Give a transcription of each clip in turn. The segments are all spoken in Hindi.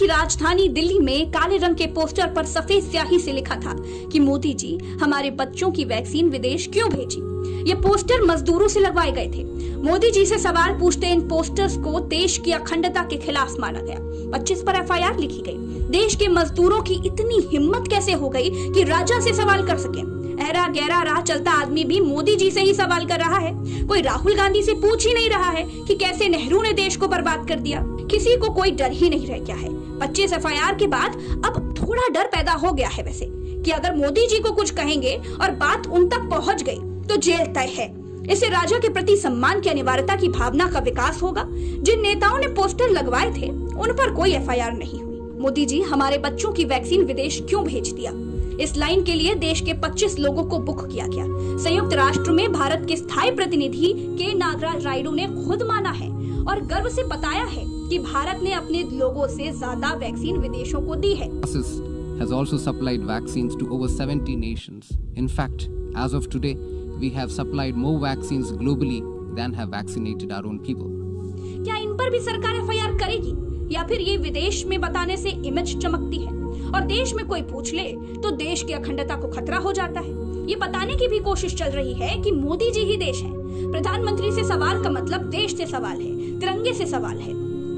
की राजधानी दिल्ली में काले रंग के पोस्टर पर सफेद स्याही से लिखा था कि मोदी जी हमारे बच्चों की वैक्सीन विदेश क्यों भेजी। ये पोस्टर मजदूरों से लगवाए गए थे। मोदी जी से सवाल पूछते इन पोस्टर्स को देश की अखंडता के खिलाफ माना गया। 25 पर एफआईआर लिखी गई। देश के मजदूरों की इतनी हिम्मत कैसे हो गई कि राजा से सवाल कर सके। ऐरा गहरा राह चलता आदमी भी मोदी जी से ही सवाल कर रहा है। कोई राहुल गांधी से पूछ ही नहीं रहा है कि कैसे नेहरू ने देश को बर्बाद कर दिया। किसी को कोई डर ही नहीं रह गया है। 25 एफआईआर के बाद अब थोड़ा डर पैदा हो गया है वैसे कि अगर मोदी जी को कुछ कहेंगे और बात उन तक पहुंच गई तो जेल तय है। इससे राजा के प्रति सम्मान की अनिवार्यता की भावना का विकास होगा। जिन नेताओं ने पोस्टर लगवाए थे उन पर कोई एफआईआर नहीं हुई। मोदी जी हमारे बच्चों की वैक्सीन विदेश क्यों भेज दिया। इस लाइन के लिए देश के 25 लोगों को बुक किया गया। संयुक्त राष्ट्र में भारत के स्थायी प्रतिनिधि के नागराज रायडू ने खुद माना है और गर्व से बताया है कि भारत ने अपने लोगों से ज्यादा वैक्सीन विदेशों को दी है। Has also supplied vaccines to over 70 nations. In fact, as of today, we have supplied more vaccines globally than have vaccinated our own people. क्या इन पर भी सरकार एफआईआर करेगी या फिर ये विदेश में बताने से इमेज चमकती है और देश में कोई पूछ ले तो देश की अखंडता को खतरा हो जाता है। ये बताने की भी कोशिश चल रही है कि मोदी जी ही देश है। प्रधानमंत्री से सवाल का मतलब देश से सवाल है, तिरंगे से सवाल है।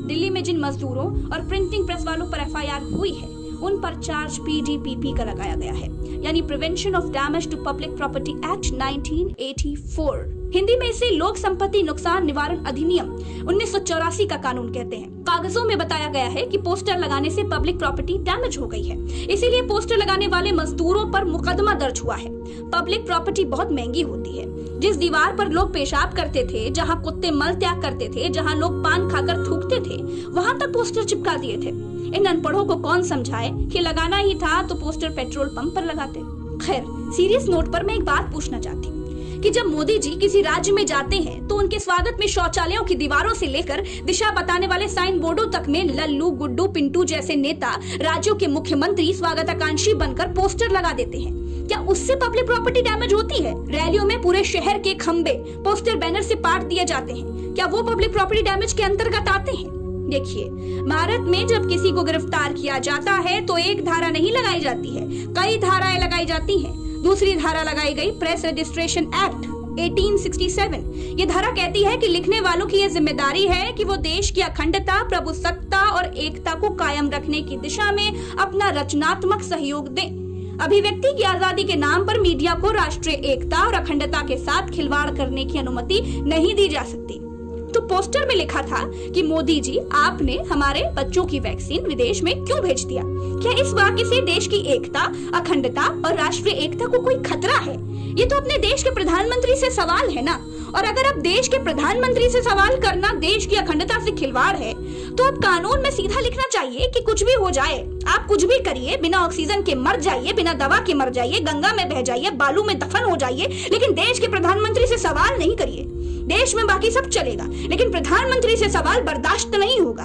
दिल्ली में जिन मजदूरों और प्रिंटिंग प्रेस वालों पर एफआईआर हुई है उन पर चार्ज पीडीपीपी का लगाया गया है, यानी prevention of damage to public property act 1984। Hindi में इसे लोक संपत्ति नुकसान निवारण अधिनियम 1984 का कानून कहते हैं। कागजों में बताया गया है कि पोस्टर लगाने से पब्लिक प्रॉपर्टी डैमेज हो गई है, इसीलिए पोस्टर लगाने वाले मजदूरों पर मुकदमा दर्ज हुआ है। पब्लिक प्रॉपर्टी बहुत महंगी होती है। जिस दीवार पर लोग पेशाब करते थे, जहाँ कुत्ते मल त्याग करते थे, जहाँ लोग पान खाकर थूकते थे, वहाँ तक पोस्टर चिपका दिए थे। इन अनपढ़ों को कौन समझाए कि लगाना ही था तो पोस्टर पेट्रोल पंप पर लगाते। खैर, सीरियस नोट पर मैं एक बात पूछना चाहती कि जब मोदी जी किसी राज्य में जाते हैं तो उनके स्वागत में शौचालयों की दीवारों से लेकर दिशा बताने वाले साइन बोर्डों तक में लल्लू, गुड्डू, पिंटू जैसे नेता राज्यों के मुख्यमंत्री स्वागताकांक्षी बनकर पोस्टर लगा देते हैं। क्या उससे पब्लिक प्रॉपर्टी डैमेज होती है? रैलियों में पूरे शहर के खंबे पोस्टर बैनर से पाट दिए जाते हैं, क्या वो पब्लिक प्रॉपर्टी डैमेज के अंतर्गत आते हैं? देखिए, भारत में जब किसी को गिरफ्तार किया जाता है तो एक धारा नहीं लगाई जाती है, कई धाराएं लगाई जाती हैं। दूसरी धारा लगाई गई प्रेस रजिस्ट्रेशन एक्ट 1867। ये धारा कहती है कि लिखने वालों की ये जिम्मेदारी है कि वो देश की अखंडता, प्रभुसत्ता और एकता को कायम रखने की दिशा में अपना रचनात्मक सहयोग दें। अभिव्यक्ति की आजादी के नाम पर मीडिया को राष्ट्रीय एकता और अखंडता के साथ खिलवाड़ करने की अनुमति नहीं दी जा सकती। तो पोस्टर में लिखा था कि मोदी जी आपने हमारे बच्चों की वैक्सीन विदेश में क्यों भेज दिया। क्या इस वाक्य से देश की एकता, अखंडता और राष्ट्रीय एकता को कोई खतरा है? ये तो अपने देश के प्रधानमंत्री से सवाल है ना। और अगर अब देश के प्रधानमंत्री से सवाल करना देश की अखंडता से खिलवाड़ है तो अब कानून में सीधा लिखना चाहिए कि कुछ भी हो जाए, आप कुछ भी करिए, बिना ऑक्सीजन के मर जाइए, बिना दवा के मर जाइए, गंगा में बह जाइए, बालू में दफन हो जाइए, लेकिन देश के प्रधानमंत्री से सवाल नहीं करिए। देश में बाकी सब चलेगा लेकिन प्रधानमंत्री से सवाल बर्दाश्त नहीं होगा।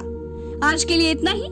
आज के लिए इतना ही।